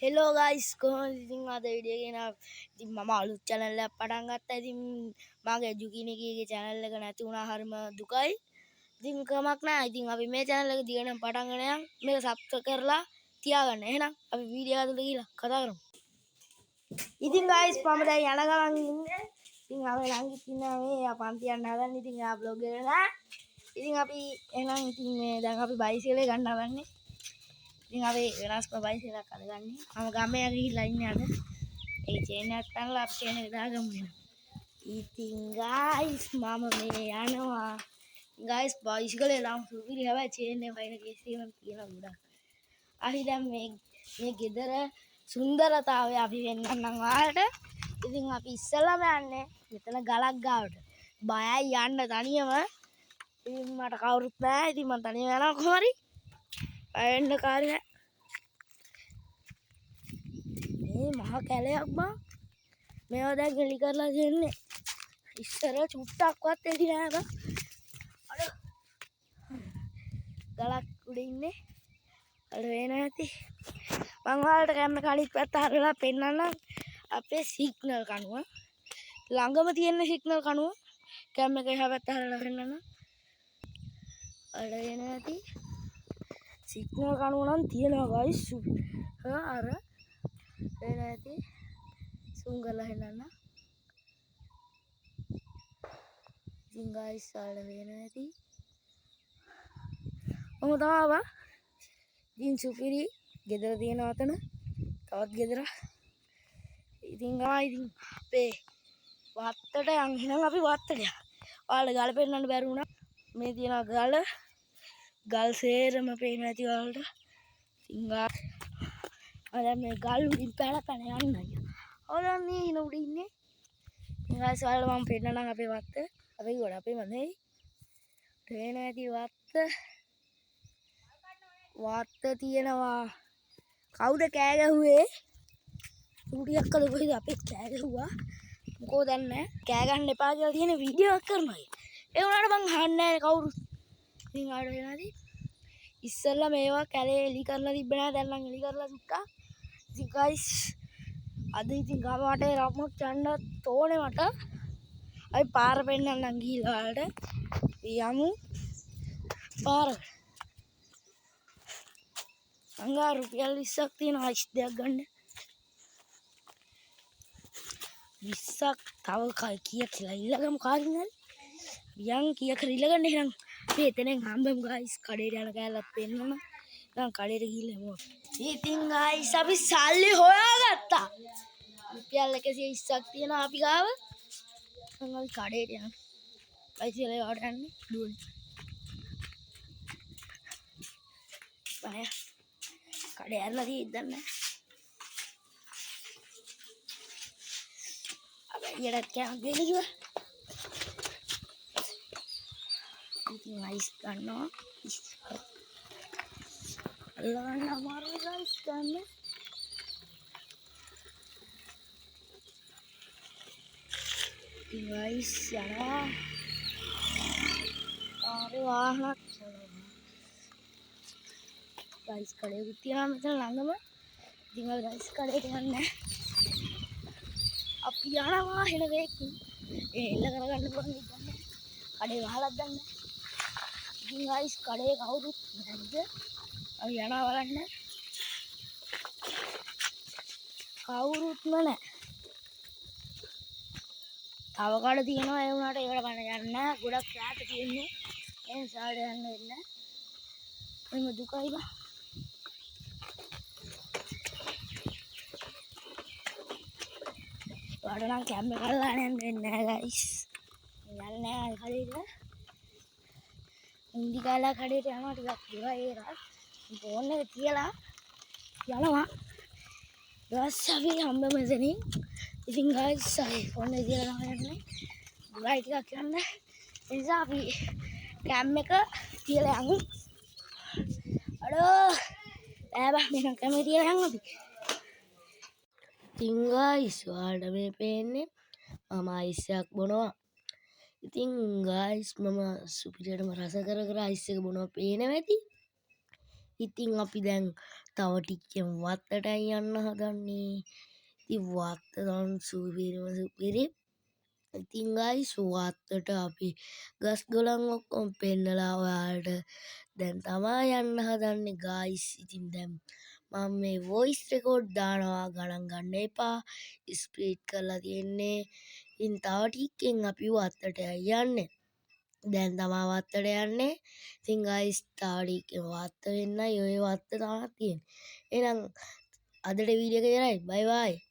Hello guys කොහොමද ඉතින් අද වීඩියෝ එකේ නා ඉතින් මම අලුත් channel එකක් පටන් ගත්තා. ඉතින් මගේ ජුකිනිකීගේ channel එක නැති වුණා හරිම දුකයි. ඉතින් කමක් නැහැ. ඉතින් අපි මේ channel එක දිගටම පටන් ගන්න යන්. මේක subscribe කරලා තියාගන්න. එහෙනම් අපි වීඩියෝ එකට ගිහලා කතා කරමු. ඉතින් ගයිස් මම දැන් යන ගමන් ඉන්නේ. ඉතින් අපි ළඟින් ඉන්නවා මේ පන්ති යන්න හදන්නේ. ඉතින් ආ vlog එක නෑ. ඉතින් අපි එහෙනම් ඉතින් මේ දැන් අපි බයිසිකලේ ගන්න හදන්නේ. ඉතින් අපි වෙනස්ම බයිසිකලයක් අරගන්නේ. මම ගමේ ගිහිල්ලා ඉන්නේ අද. ඒ චේන් එකක් අරලා අපි චේන් එක දාගමු එහෙනම්. ඉතින් ගයිස් මම මේ යනවා. ගයිස් බයිසිකලේ ලාම් සුපිරි හැබැයි චේන් එක වයින් කේස් එකක් තියෙනවා ගොඩක්. අපි දැන් මේ ගෙදර සුන්දරතාවය අපි වෙන්නන්නම් ඔයාලට. ඉතින් අපි ඉස්සෙල්ලාම යන්නේ මෙතන ගලක් ගාවට. බයයි යන්න තනියම. ඉතින් මට කවුරුත් නැහැ. ඉතින් මම තනියම යනවා කොහොම හරි. අයෙන්න කාර්ය මේ මහ කැලයක් බං. මේවා දැන් ගෙලි කරලා දෙන්නේ. ඉස්සර චුට්ටක්වත් එදි නෑ බං. අර ගලක් උඩ ඉන්නේ. අර වෙන නැති. මං ඔයාලට කැම්මේ කණිත් පැත්ත හරලා පෙන්නන්නම් අපේ සිග්නල් කණුව. ළඟම තියෙන සිග්නල් කණුව කැම්මේ එහා පැත්ත හරලා පෙන්නන්නම්. අර වෙන නැති. සිග්නල් කණුව නම් තියෙනවා ගයිස්. අර වෙන නැති. zoom කරලා හෙන්නන්න. ඉතින් ගයිස් ඔයාලට වෙන නැති. මම තාවා ඉතින් සුපිරි ගෙදර තියෙන අතන තවත් ගෙදර. ඉතින් ඉතින් අපේ වත්තට යන් එහෙනම් අපි වත්තට යමු. ඔයාලට ගල පෙන්නන්න බැරි වුණා. මේ තියෙන ගල් සේරම පේන්නේ නැති ඔයාලට. ඉතින් දැන් මේ ගල් උඩින් පැන යන්නයි. ඔයාලා මේ හින උඩ ඉන්නේ. ඉතින් ගයිස් ඔයාලට මම පෙන්නන්නම් අපේ වත්ත. අපි ගොඩ අපේ මනේ. පේන්නේ නැති වත්ත තියෙනවා. කවුද කෑ ගැහුවේ? උඩියක් කළ කොහෙද අපි කෑ ගැහුවා? මොකෝ දන්නේ කෑ ගන්න එපා කියලා තියෙන වීඩියෝ එකක් කරනවා. ඒ වුණාට මං අහන්නේ නැහැ කවුරු. ඉතින් ආඩ වෙනාදී ඉස්සෙල්ලා මේවා කැලේ එලි කරලා තිබ්බ නෑ. දැන් නම් එලි කරලා තිබ්බා. ඉතින් ගයිස් අද ඉතින් ගම වටේ රම්මක් යන්නත් ඕනේ මට. අපි පාර පෙන්නන්නම් ගිහලා වලට. යමු පාරට. අංගා රුපියල් 20ක් තියෙනවා අයිස් දෙයක් ගන්න. 20ක් තව කීයක් කියලා ඉල්ලගමු කාගෙන් හරි. යන් කීයක් හරි ඉල්ලගන්න එහෙනම්. අපි එතනෙන් හම්බෙමු ගයිස්. කඩේට යන කෑල්ලක් පෙන්නන. දැන් කඩේට ගිහිල්ලා එමු. ඉතින් ගයිස් අපි සල්ලි හොයාගත්තා. රුපියල් 120ක් තියෙනවා අපි ගාව. දැන් අපි කඩේට යනවා. බයිසිකලේ වට යන්නේ දුවන්නේ. බය. කඩේ ඇරලා තියෙද්දන්නේ. ඊට කෑම දෙලිව ඉතින් අයිස් ගන්නවා අල්ලගන්න අමාරුයි ගයිස් ගන්න ඉතින් අයිස් යනවා ආරේ වාහනක් ගයිස් කඩේ තියනවා මෙතන ළඟම ඉතින් අපි ගයිස් කඩේට යන්නේ අපි යනවා හෙන වේකින් එල්ල කරගන්න පුළුවන් ඉතින් කඩේ වහලක් ගන්න ඉතින් ගයිස් කඩේ කවුරුත් නැද්ද අපි යනවා බලන්න කවුරුත්ම නැහැ තව කඩ තියෙනවා ඒ වුණාට ඒකට කන යන්න ගොඩක් ඈත තියෙන්නේ ඒ නිසා යන්න වෙන්නේ එම දුකයි බා වඩනම් කැම්ම කරලා යන්න වෙන්නේ නැහැ ගයිස් යන්නේ නැහැ කඩේට ඉන්දි කාලා කඩේට යනවා ටිකක් දේවා ඒරා ෆෝන් එක තියලා යනවා ඊට අපි හම්බෙමු මෙතනින් ඉතින් ගයිස් අපි ෆෝන් එක තියලා යන්නේ ගයි ටිකක් යන්න ඒ නිසා අපි කැම් එක තියලා යමු අඩෝ බෑ මම කැම් එක තියලා යමු අපි ඉතින් ගයිස් ඔයාලට මේ පේන්නේ මම අයිස් එකක් බොනවා ඉතින් ගයිස් මම සුපිරියටම රස කර අයිස් එක බොනවා පේනවා ඇති ඉතින් අපි දැන් තව ටිකෙන් වත්තටයි යන්න හදන්නේ. ඉතින් වත්ත නම් සුපිරි. ඉතින් ගයිස් වත්තට අපි ගස් ගොලන් ඔක්කොම පෙන්නලා ඔයාලට දැන් තමයි යන්න හදන්නේ ගයිස්. ඉතින් දැන් මම මේ වොයිස් රෙකෝඩ් දානවා ගණන් ගන්න එපා. ස්පීඩ් කරලා තියෙන්නේ. ඉතින් තව ටිකෙන් අපි වත්තට යන්නේ. දැන් තමා වත්තට යන්නේ. ඉතින් ගයිස් තව ටිකෙන් වත්ත වෙන්නයි ඔය වත්ත තමයි තියෙන්නේ. එහෙනම් අදට වීඩියෝ එක ඉවරයි. බයි බයි.